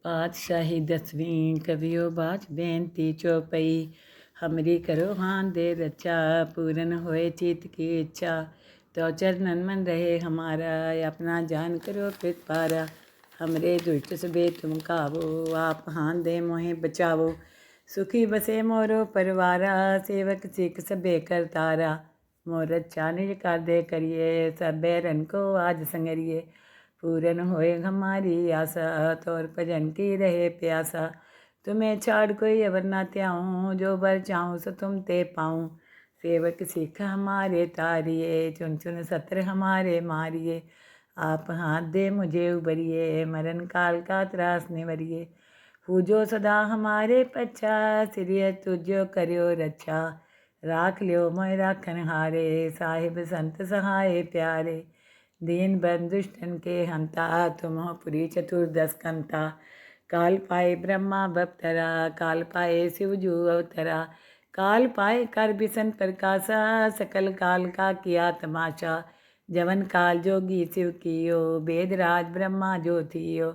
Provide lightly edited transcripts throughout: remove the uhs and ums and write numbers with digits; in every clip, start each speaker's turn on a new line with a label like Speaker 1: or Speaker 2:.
Speaker 1: पातशाही 10वीं कवियो बाज बेनती चौपई। हमरी करो हां दे रचा, पूरन होए चित की इच्छा। तो चरणन मन रहे हमारा, अपना जान करो पारा। हमरे दुष्ट सबे तुम कावो, आप हां दे मोहे बचावो। सुखी बसे मोरो परवारा, सेवक सिख सबे करतारा। मोर रक्षा निज कर दे करिए, सब बैरन को आज संगरिए। पूरन होए हमारी आशा, तोर भजन की रहे प्यासा। तुम्हें छाड़ कोई अवर ना त्याऊँ, जो बर चाहूँ सो तुम ते पाऊँ। सेवक सिख हमारे तारिए, चुन चुन सत्र हमारे मारिए। आप हाथ दे मुझे उबरिए, मरण काल का त्रास निवरिए। पूजो सदा हमारे पच्छा, सिरिय तुझो करियो रक्षा। राख लियो मोय राखन हारे, साहिब संत सहाय प्यारे। दीन बंधुष्टन के हंता, तुम हो पुरी चतुर्दश कंता। काल पाए ब्रह्मा बप्तरा, काल पाए शिव जू अवतरा। काल पाए कर बिसन प्रकाशा, सकल काल का किया तमाशा। जवन काल जोगी शिव कियो, वेद राज ब्रह्मा जो थियो।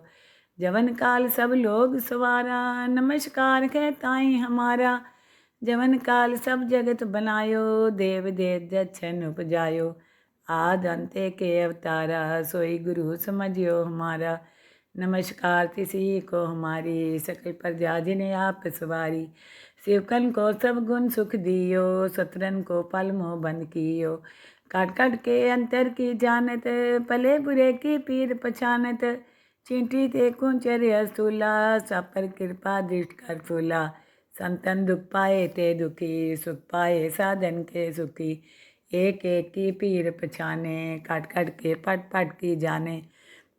Speaker 1: जवन काल सब लोग सवारा, नमस्कार है ताई हमारा। जवन काल सब जगत बनायो, देव देव दक्षन उपजायो। आद अंते के अवतारा, सोई गुरु समझियो हमारा। नमस्कार तिसी को हमारी, सकल प्रजा जिन्हें आप सवारी। शिवकन को सब गुण सुख दियो, सतरन को पल मोह बंद कियो। काट काट के अंतर की जानत, पले बुरे की पीर पछानत। चींटी ते कुंचर असूला, सब पर कृपा दृष्ट कर फूला। संतन दुख पाए ते दुखी, सुख पाए साधन के सुखी। एक एक की पीर पछाने, काट काट के पट पट की जाने।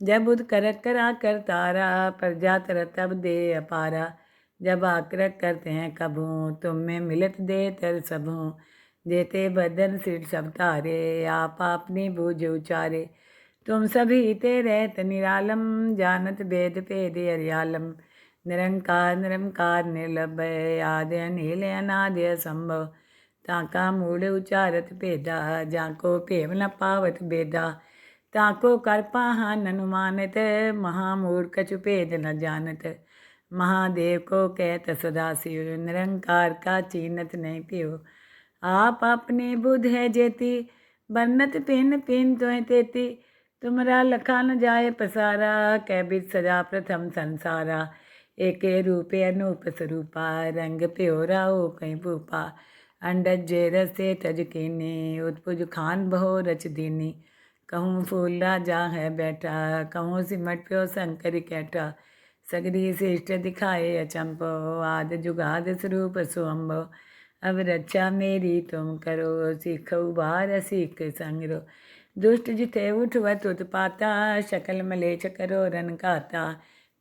Speaker 1: जब उद करक करा कर तारा, प्रजा तर तब दे अपारा। जब आक्रक करते हैं कभू, तुम में मिलत दे तर सबू। देते बदन सिर सब तारे, आप अपनी बूझ उचारे। तुम सभी ते रहत निरालम, जानत भेद भेद हरियालम। निरंकार निरंकार निर्लभय, आदि अनिल अनादि असंभव। ताका मूल उचारत भेदा, जाको भेव न पावत बेदा। ताको कर पाहा ननुमानत, महामूढ़ कछु भेद न जानत। महादेव को कहत सदा शिव, निरंकार का चीनत नहीं पियो। आप अपने बुध है जेती, बरनत पिन पिन तो तेती। तुमरा लखा न जाए पसारा, कैबित सजा प्रथम संसारा। एके रूपे अनूप स्वरूपा, रंग प्योरा हो कहीं भूपा। अंडज जे रसे तज कीनी, उत्पुज खान बहो रच दीनी। कहूँ फूल राजा है बैठा, कहूँ सिमट प्यो शंकर कैठा। सगरी श्रेष्ठ दिखाए अचंपो, आद जुगाद स्वरूप सुअम्बो। अब रक्षा मेरी तुम करो, सीख उबार सीख संगरो। दुष्ट जिथे उठवत उत्पाता, शकल मलेच्छ करो रन खाता।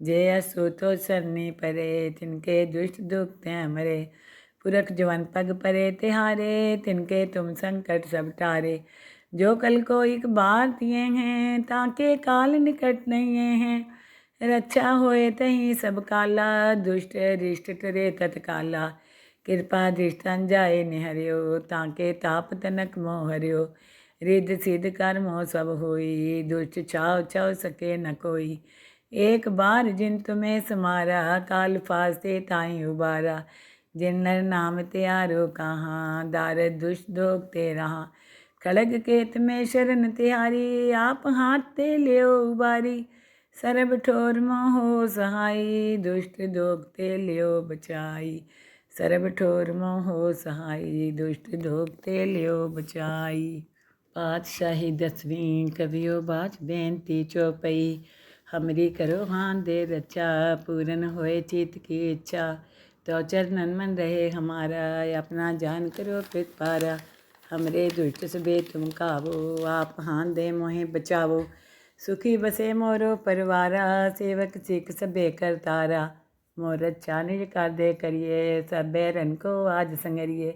Speaker 1: जे असु तो सरनी परे, तिनके दुष्ट दुख तैं मरे। पुरख जवन पग परे तिहारे, तिनके तुम संकट सब टारे। जो कल को एक बार दिए हैं, ताके काल निकट नहीं हैं। रक्षा होए तहीं सब काला, दुष्ट रिष्ट टरे तत्काला। कृपा दृष्टन जाए निहरियो, ताके ताप तनक मोह हरियो। रिद्ध सिद्ध कर्मो सब होई, दुष्ट छाव छाव सके न कोई। एक बार जिन तुम्हें समारा, काल फास्ते ताई उबारा। जिन नर नाम त्यारो कहाँ, दारद दुष्ट दोग ते रहा। खड़ग केत में शरण तिहारी, आप हाथ ते लियो उबारी। सरब ठोर मोहो सहाई, दुष्ट दोग ते लियो बचाई। सरब ठोर मोहो सहाई, दुष्ट दोग ते लियो बचाई। पातशाही 10वीं कवियो बाज बेनती चौपई। हमरी करो हां दे रचा, पूरन होए चित की इच्छा। तो चरणन मन रहे हमारा, अपना जान करो पारा। हमरे दुष्ट सबे तुम कावो, आप हां दे मोहे बचावो। सुखी बसे मोरो परवारा, सेवक सिख सबे करतारा। मोर रक्षा निज कर दे करिए, सब बैरन को आज संगरिए।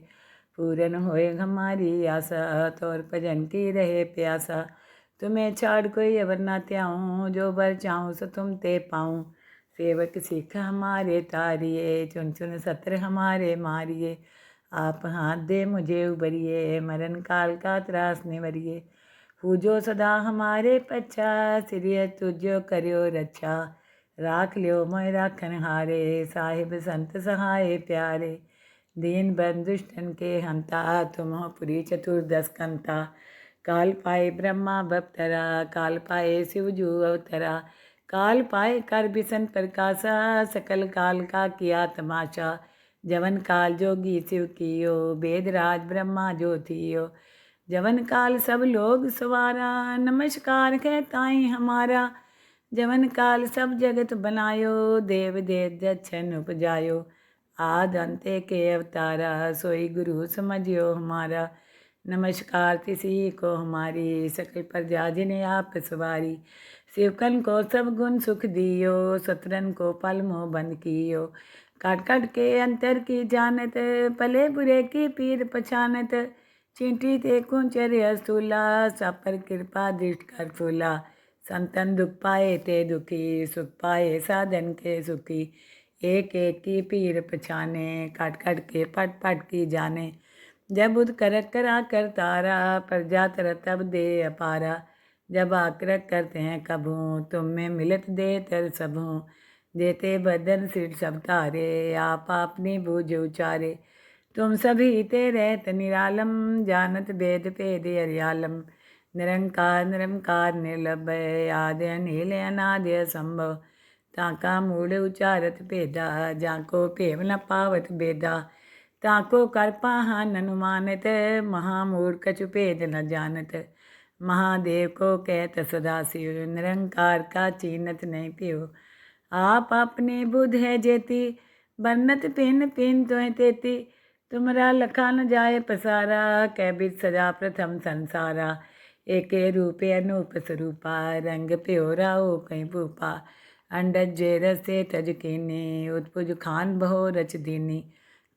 Speaker 1: पूरन होए हमारी आशा, तोर भजन की रहे प्यासा। तुम्हें छाड़ कोई अवर ना त्याऊँ, जो बर चाहूँ सो तुम ते पाऊँ। सेवक सिख हमारे तारिए, चुन चुन सत्र हमारे मारिए। आप हाथ दे मुझे उबरिए, मरण काल का त्रास निवरिए। पूजो सदा हमारे पच्छा, सिरिय तुझो करियो रक्षा। राख लियो मोहि राखन हारे, साहिब संत सहाय प्यारे। दीन बंधुष्टन के हंता, तुम हो पुरी चतुर्दश कंता। काल पाए ब्रह्मा बपतरा, काल पाए शिव जू अवतरा। काल पाए कर बिसन प्रकाशा, सकल काल का किया तमाशा। जवन काल जोगी शिव कियो, वेद राज ब्रह्मा जो थियो। जवन काल सब लोग सवारा, नमस्कार कहताई हमारा। जवन काल सब जगत बनायो, देव देव दक्षन उपजायो। आद अंते के अवतारा, सोई गुरु समझियो हमारा। नमस्कार तिसी को हमारी, सकल प्रजा जिने आप सवारी। शिवकन को सब गुण सुख दियो, सतरन को पल मोह बंद कियो। काट काट के अंतर की जानत, पले बुरे की पीर पछानत। चींटी ते कुंचर अस्तूला, सब पर कृपा दृष्ट कर फूला। संतन दुख पाए ते दुखी, सुख पाए साधन के सुखी। एक एक की पीर पछाने, काट काट के पट पट की जाने। जब उद करक करा कर तारा, प्रजा तर तब दे अपारा। जब आक्रक करते हैं कभू, तुम में मिलत दे तर सबू। देते बदन सिर सब तारे, आप अपनी बूझ उचारे। तुम सभी ते रहत निरालम, जानत भेद भेद हरियालम। निरंकार निरंकार निर्लभय, आदि अनिल अनादि असंभव। ताका मूल उचारत भेदा, जाको भेव न पावत बेदा। ताको कर पाहन अनुमानित, महामूढ़ कछु भेद न जानत। महादेव को कहत सदा शिव, निरंकार का चीनत नहीं पियो। आप अपने बुध है जेती, बन्नत पिन पिन तो तेती। तुमरा लखा न जाए पसारा, कैबित सजा प्रथम संसारा। एके रूपे अनूप स्वरूपा, रंग प्योरा हो कहीं भूपा। अंडज जे रसे तज कीनी, उत्पुज खान बहो रच दीनी।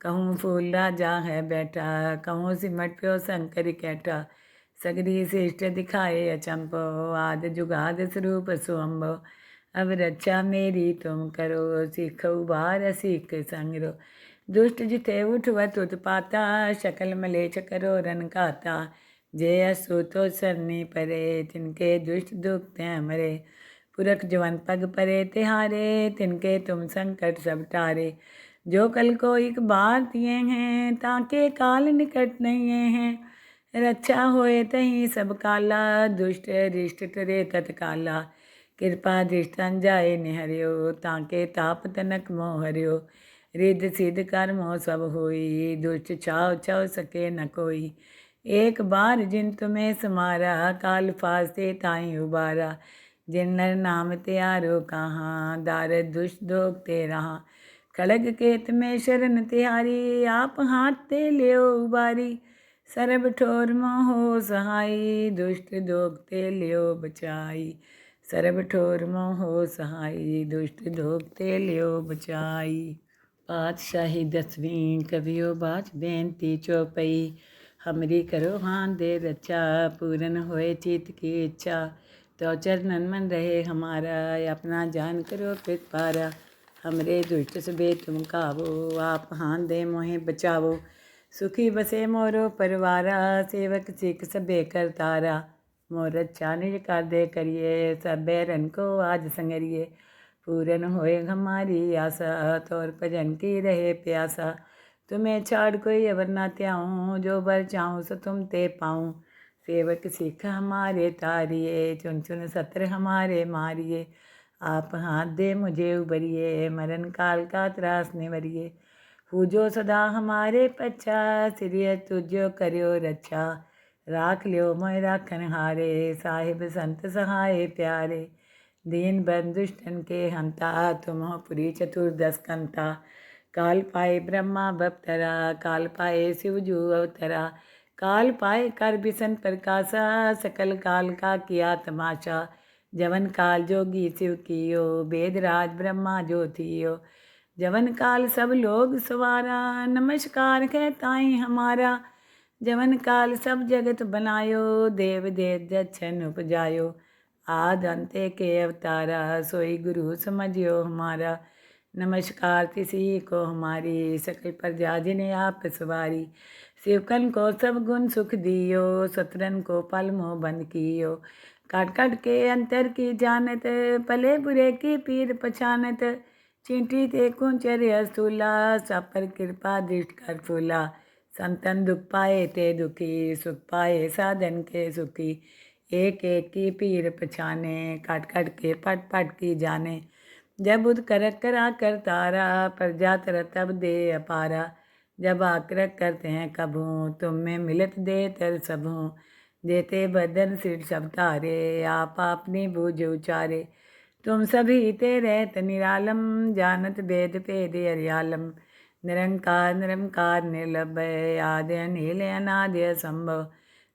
Speaker 1: कहूँ फूल राजा है बैठा, कहूँ सिमट प्यो शंकर कैठा। सगरी श्रेष्ठ दिखाए अचंपो, आद जुगाद स्वरूप सुअम्बो। अब रक्षा मेरी तुम करो, सीख उबार सीख संगरो। दुष्ट जिते उठवत उत्पाता, शकल मलेच करो रन खाता। जे असु तो सरनी परे, तिनके दुष्ट दुख हैं मरे। पुरख जवन पग परे तिहारे, तिनके तुम संकट सब टारे। जो कल को एक बार दिए हैं, ताके काल निकट नहीं हैं। रक्षा होए तहीं सब काला, दुष्ट रिष्ट टरे तत्काला। कृपा दृष्टन जाए निहरियो, ताके ताप तनक मोह हरियो। रिद्ध सिद्ध कर्मो सब होई, दुष्ट छाव छव सके न कोई। एक बार जिन तुम्हें समारा, काल फास्ते ताई उबारा। जिन नर नाम त्यारो कहाँ, दारद दुष्ट दोग ते रहा। खड़ग केत में शरण तिहारी, आप हाथ ते लियो उबारी। सरब ठोर मोहो सहाई, दुष्ट दोग ते लियो बचाई। सरब ठोर मोहो सहाई, दुष्ट दोग ते लियो बचाई। पातशाही दसवीं कवियो बाच बेनती चौपई। हमरी करो हान दे रचा, पूरन होए चित की इच्छा। तो चरणन मन रहे हमारा, अपना जान करो पितपारा। हमरे दुष्ट सबे तुम कावो, आप हान दे मोहे बचावो। सुखी बसे मोरो परिवारा, सेवक सिख सबे कर तारा। मोर रक्षा निज कर दे करिए, सब बैरन को आज संगरिए। पूरन होए हमारी आशा, तोर भजन की रहे प्यासा। तुम्हें छाड़ कोई अवर ना त्याऊँ, जो बर चाहूँ सो तुम ते पाऊँ। सेवक सिख हमारे तारिए, चुन चुन सत्र हमारे मारिए। आप हाथ दे मुझे उबरिए, मरण काल का त्रास निवरिए। पूजो सदा हमारे पच्छा, सिरिय तुझो करियो रक्षा। राख लियो मोहि राखन हारे, साहिब संत सहाय प्यारे। दीन बंधुष्टन के हंता, तुम हो पुरी चतुर्दश कंता। काल पाए ब्रह्मा बपतरा, काल पाए शिव जू अवतरा। काल पाए कर बिसन प्रकाशा, सकल काल का किया तमाशा। जवन काल जोगी शिव कियो, वेद राज ब्रह्मा जो थियो। जवन काल सब लोग सवारा, नमस्कार कहताई हमारा। जवन काल सब जगत बनायो, देव देव दक्षन उपजायो। आद अंते के अवतारा, सोई गुरु समझियो हमारा। नमस्कार तिसी को हमारी, सकल प्रजा जिने आप सवारी। शिवकन को सब गुण सुख दियो, सतरन को पल मोह बंद कियो। काट काट के अंतर की जानत, भले बुरे की पीर पछानत। चींटी ते कुंचर असूला, सब पर कृपा दृष्ट कर फूला। संतन दुख पाए ते दुखी, सुख पाए साधन के सुखी। एक एक की पीर पछाने, काट काट के पट पट की जाने। जब बुध करक करा कर तारा, प्रजा तर तब दे अपारा। जब आक्रक करते हैं कभू, तुम में मिलत दे तर सबू। देते बदन सिर सब तारे, आप अपनी बूझ उचारे। तुम सभी ते रहत निरालम, जानत भेद भेद हरियालम। निरंकार निरंकार निर्लभय, आदि अनिल अनादि असंभव।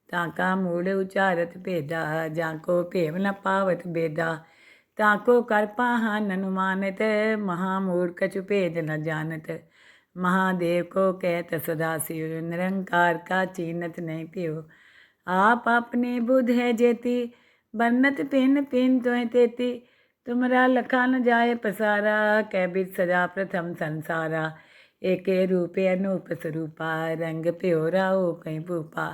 Speaker 1: ताका मूढ़ उचारत भेदा, जाको भेव न पावत बेदा। ताको कर पाहा अनुमानत, महामूढ़ कछु भेद न जानत। महादेव को कहत सदा शिव, निरंकार का चीनत नहीं पियो। आप अपने बुध है जेती, बन्नत पिन पिन तो तेती। तुमरा लखा न जाए पसारा, कैबित सजा प्रथम संसारा। एके रूपे अनूप स्वरूपा, रंग प्योरा हो कहीं भूपा।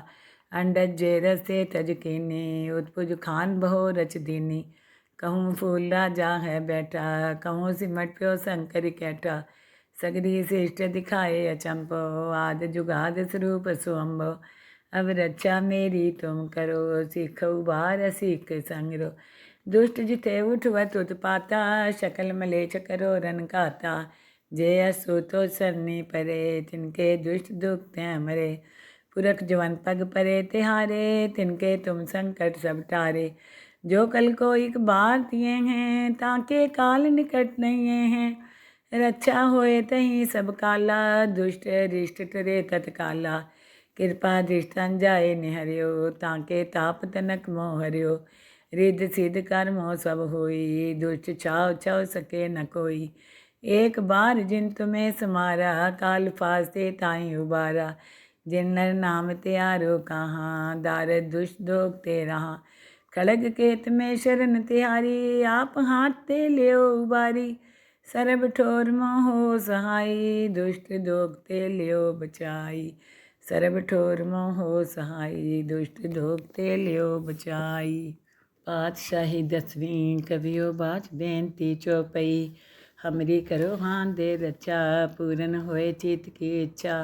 Speaker 1: अंडज जे रसे तज कीनी, उत्पुज खान बहो रच दीनी। कहूँ फूल राजा है बैठा, कहूँ सिमट प्यो शंकर कैठा। सगरी श्रेष्ठ दिखाए अचंपो, आद जुगाद स्वरूप सुअम्बो। अब रक्षा मेरी तुम करो, सीख उबार सीख संगरो। दुष्ट जिते उठवत उत्पाता, शकल मलेच करो रन खाता। जे असु तो सरनी परे, तिनके दुष्ट दुख तैं मरे। पुरख जवन पग परे तिहारे, तिनके तुम संकट सब टारे। जो कल को एक बार दिए हैं, ताके काल निकट नहीं हैं। रक्षा होए तहीं सब काला, दुष्ट रिष्ट टरे तत्काला। कृपा दृष्टन जाए निहरियो, ताके ताप तनक मोह हरियो। रिद्ध सिद्ध कर्मो सब होई, दुष्ट छाव छव सके न कोई। एक बार जिन तुम्हें समारा, काल फास्ते ताई उबारा। जिन नर नाम त्यारो कहाँ, दार दुष्ट दोग ते रहा। खड़ग केत में शरण तिहारी, आप हाथ ते लियो उबारी। सरब ठोर मोहो सहाई, दुष्ट दोग ते लियो बचाई। सरब ठोर मोहो सहाई, दुष्ट दोग ते लियो बचाई। पातशाही 10वीं कवियो बाच बेनती चौपई। हमरी करो हान दे रक्षा, पूरन होए चित की इच्छा।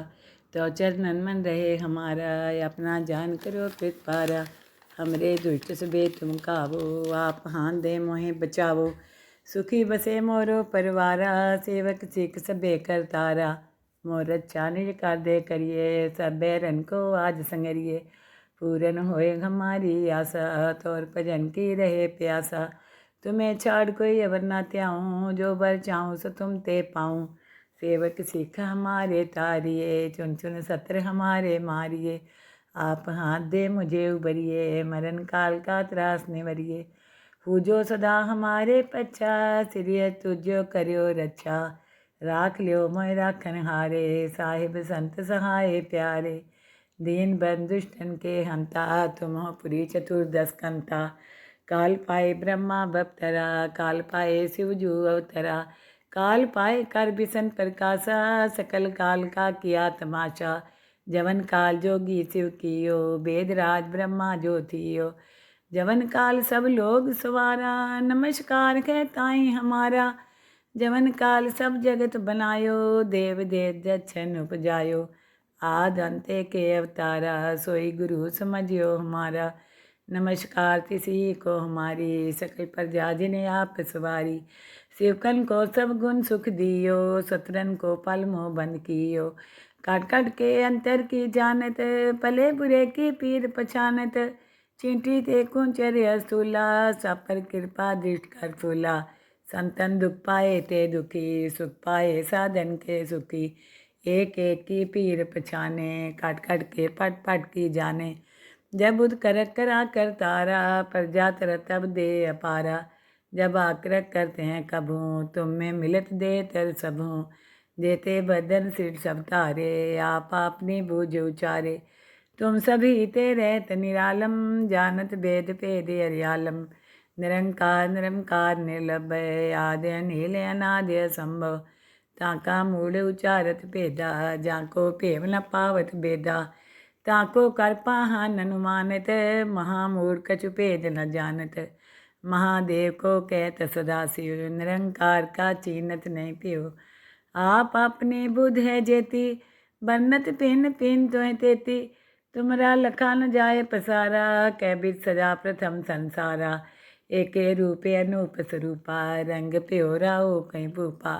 Speaker 1: तो चरणन मन रहे हमारा, अपना जान करो पितपारा। हमरे दुष्ट सबे तुम कावो, आप हान दे मोहे बचावो। सुखी बसे मोरो परवारा, सेवक सिख सबे करतारा। मोर रक्षा निज कर दे करिए, सब बैरन को आज संगरिए। पूरन होए हमारी आशा, तौर भजन की रहे प्यासा। तुम्हें छाड़ कोई अवर ना त्याऊँ, जो बर चाहूँ सो तुम ते पाऊँ। सेवक सिख हमारे तारिए, चुन चुन सत्र हमारे मारिए। आप हाथ दे मुझे उबरिए, मरण काल का त्रास निवरिए। पूजो सदा हमारे पच्छा, सिरिय तुझो करियो रक्षा। राख लियो मोय राखन हारे, साहिब संत सहाय प्यारे। दीन बंधुष्टन के हंता, तुम हो पुरी चतुर्दश कंता। काल पाए ब्रह्मा बपतरा, काल पाए शिव जू अवतरा। काल पाए कर बिसन प्रकाशा, सकल काल का किया तमाशा। जवन काल जोगी शिव कियो, वेद राज ब्रह्मा जो थियो। जवन काल सब लोग सवारा, नमस्कार कहताई हमारा। जवन काल सब जगत बनायो, देव देव दक्षन उपजायो। आद अंते के अवतारा, सोई गुरु समझियो हमारा। नमस्कार तिसी को हमारी, सकल प्रजा जिन्हें आप सवारी। शिवकन को सब गुण सुख दियो, सतरन को पल मोह बंद कियो। काट काट के अंतर की जानत, भले बुरे की पीर पछानत। चींटी ते कुंचर असूला, सब पर कृपा दृष्ट कर फूला। संतन दुख पाए ते दुखी, सुख पाए साधन के सुखी। एक एक की पीर पछाने, काट काट के पट पट की जाने। जब बुध करक करा कर तारा, प्रजा तर तब दे अपारा। जब आक्रक करते हैं कभू, तुम में मिलत दे तर सबू। देते बदन सिर सब तारे, आप अपनी बूझ उचारे। तुम सभी ते रहत निरालम, जानत भेद भेद हरियालम। निरंकार निरंकार निर्लभय, आदि अनिल अनादि असंभव। ताका मूढ़ उचारत भेदा, जाको भेव न पावत बेदा। ताको कर पाहन अनुमानित, महामूढ़ कछु भेद न जानत। महादेव को कहत सदा शिव, निरंकार का चीनत नहीं पियो। आप अपने बुध है जेती, बन्नत पिन पिन तो तेती। तुमरा लखा न जाए पसारा, कैबित सजा प्रथम संसारा। एके रूपे अनूप स्वरूपा, रंग प्योरा हो कहीं भूपा।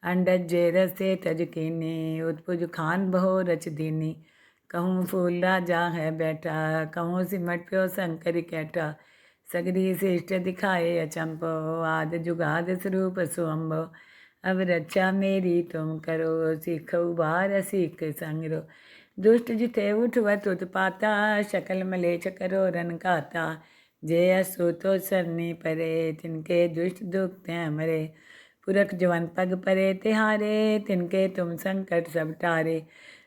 Speaker 1: अंडज जे रसे तज कीनी, उत्पुज खान बहो रच दीनी। कहूँ फूल राजा है बैठा, कहूँ सिमट प्यो शंकर कैठा। सगरी श्रेष्ठ दिखाए अचंपो, आद जुगाद स्वरूप सुअम्बो। अब रक्षा मेरी तुम करो, सीख उबार सीख संगरो। दुष्ट जिथे उठवत उत्पाता, शकल मलेच करो रन खाता। जे असु तो सरनी परे, तिनके दुष्ट दुखते मरे। पुरख जवन पग परे तिहारे, तिनके तुम संकट सब टारे।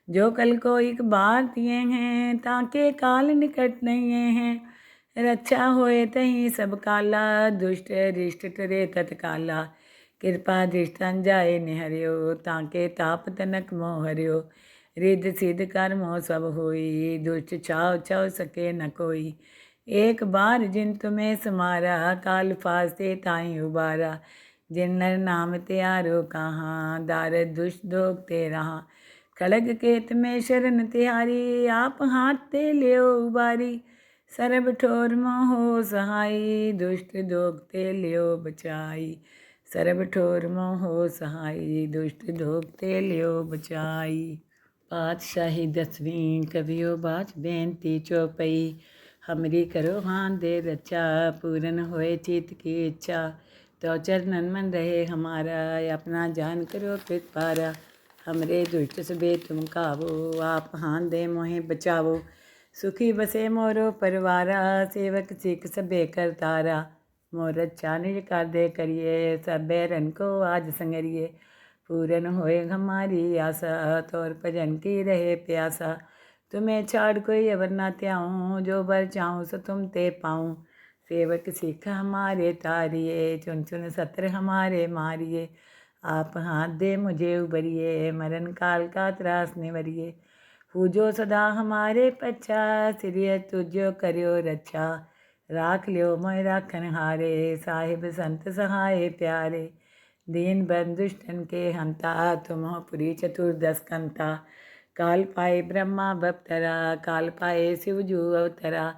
Speaker 1: जो कल को एक बार दिए हैं, ताके काल निकट नहीं हैं। रक्षा होए तहीं सब काला, दुष्ट रिष्ट टरे तत्काला। कृपा दृष्टन जाए निहरियो, ताके ताप तनक मोह हरियो। रिद्ध सिद्ध कर्मो सब होई, दुष्ट छाव छव सके न कोई। एक बार जिन तुम्हें समारा, काल फास्ते ताई उबारा। जिन नर नाम त्यारो कहाँ, दारद दुष्ट दोगते रहा। खड़ग केत में शरण तिहारी, आप हाथ ते लियो उबारी। सरब ठोर मोहो सहाई, दुष्ट दोगते लियो बचाई। सरब ठोर मोहो सहाई, दुष्ट दोगते लियो बचाई। पातशाही 10वीं कवियो बाच बेनती चौपई। हमरी करो हान दे रचा, पूरन होए चित की इच्छा। तो चरणन मन रहे हमारा, अपना जान करो कृपारा। हमरे दुष्ट सबे तुम कावो, आप हान दे मोहे बचावो। सुखी बसे मोरो परिवारा, सेवक सिख सबे करतारा। मोर अच्छा निज कर दे करिए, सब बैरन को आज संगरिए। पूरन होए हमारी आशा, तोर भजन की रहे प्यासा। तुम्हें छाड़ कोई अवर ना त्याऊँ, जो बर चाहूँ सो तुम ते पाऊँ। सेवक सिख हमारे तारिए, चुन चुन सत्र हमारे मारिए। आप हाथ दे मुझे उबरिए, मरण काल का त्रास निवरिए। पूजो सदा हमारे पच्छा, सिरिय तुझो करियो रक्षा। राख लियो मोय राखन हारे, साहिब संत सहाय प्यारे। दीन बंधुष्टन के हंता, तुम हो पुरी चतुर्दश कंता। काल पाए ब्रह्मा बप्तरा, काल पाए शिव जू अवतरा।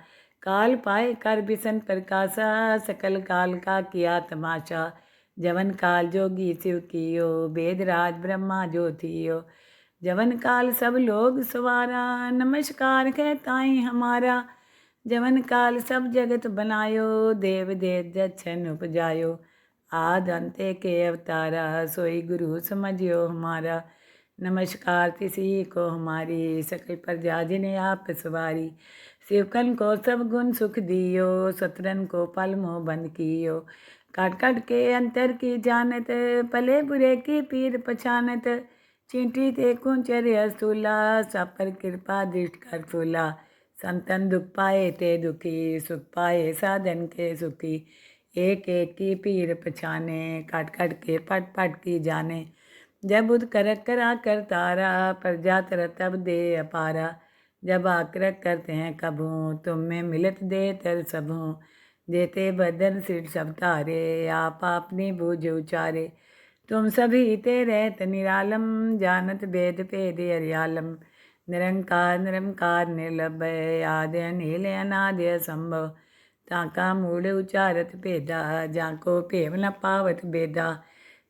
Speaker 1: काल पाए कर बिसन प्रकाशा, सकल काल का किया तमाशा। जवन काल जोगी शिव कियो, वेद राज ब्रह्मा जो थियो। जवन काल सब लोग सवारा, नमस्कार कहताई हमारा। जवन काल सब जगत बनायो, देव देव दक्षन उपजायो। आद अंते के अवतारा, सोई गुरु समझियो हमारा। नमस्कार तिसी को हमारी, सकल प्रजा जिन्हें आप सवारी। शिवकन को सब गुण सुख दियो, सतरन को पल मोह बंद कियो। काट काट के अंतर की जानत, भले बुरे की पीर पछानत। चींटी ते कुंचर स्थूला, सब पर कृपा दृष्ट कर फूला। संतन दुख पाए ते दुखी, सुख पाए साधन के सुखी। एक एक की पीर पछाने, काट काट के पट पट की जाने। जब बुध करक करा कर तारा, प्रजा तर तब दे अपारा। जब आक्रक करते हैं कभू, तुम में मिलत दे तर सबू। देते बदन सिर सब तारे, आप अपनी बूझ उचारे। तुम सभी ते रहत निरालम, जानत भेद भेद हरियालम। निरंकार निरंकार निर्लभय, आदि अनिल अनादि असंभव। ताका मूल उचारत भेदा, जाको भेव न पावत बेदा।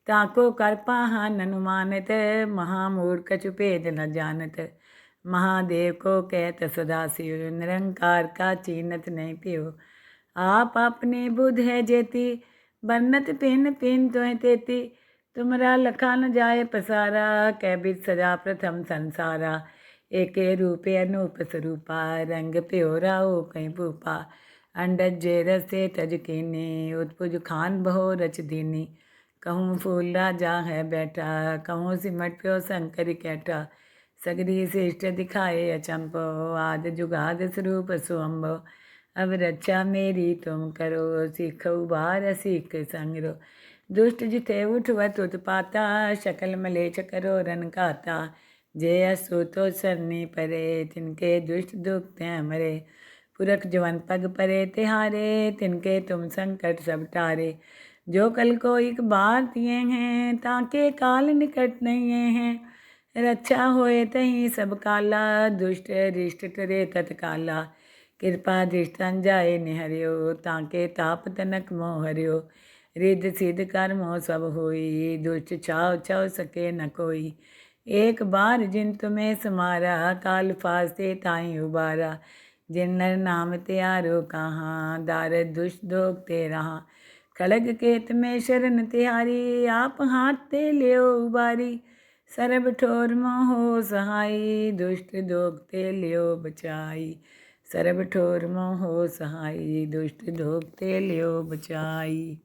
Speaker 1: ताको कर पाहन अनुमानित, महामूढ़ कछु भेद न जानत। महादेव को कहत सदा शिव, निरंकार का चीनत नहीं पियो। आप अपने बुध है जेती, बन्नत पिन पिन तो तेती। तुमरा लखा न जाए पसारा, कैबित सजा प्रथम संसारा। एके रूपे अनूप स्वरूपा, रंग प्योरा हो कहीं भूपा। अंडज जे रसे तज कीनी, उत्पुज खान बहो रच दीनी। कहूँ फूल राजा है बैठा, कहूँ सिमट प्यो शंकर कैठा। सगरी श्रेष्ठ दिखाए अचंपो, आद जुगाद स्वरूप सुअम्बो। अब रक्षा मेरी तुम करो, सीख उबार सीख संगरो। दुष्ट जिथे उठवत उत्पाता, शकल मलेच करो रन खाता। जे असो तो सरनी परे, तिनके दुष्ट दुख तै मरे। पुरख जवन पग परे तिहारे, तिनके तुम संकट सब टारे। जो कल को एक बार तिए हैं, ताके काल निकट नहीं हैं। रक्षा होए तहीं सब काला, दुष्ट रिष्ट टरे तत्काला। कृपा दृष्टन जाए निहरियो, ताके ताप तनक मोह हरियो। रिद्ध सिद्ध कर्मो सब होई, दुष्ट छाव छाव सके न कोई। एक बार जिन तुम्हें समारा, काल फास्ते ताई उबारा। जिन नर नाम त्यारो कहाँ, दारद दुष्ट दोग ते रहा। खड़ग केत में शरण तिहारी, आप हाथ ते लियो उबारी। सरब ठोर मोहो सहाई, दुष्ट दोग ते लियो बचाई। सरब ठोर मोहो सहाई, दुष्ट दोग ते लियो बचाई।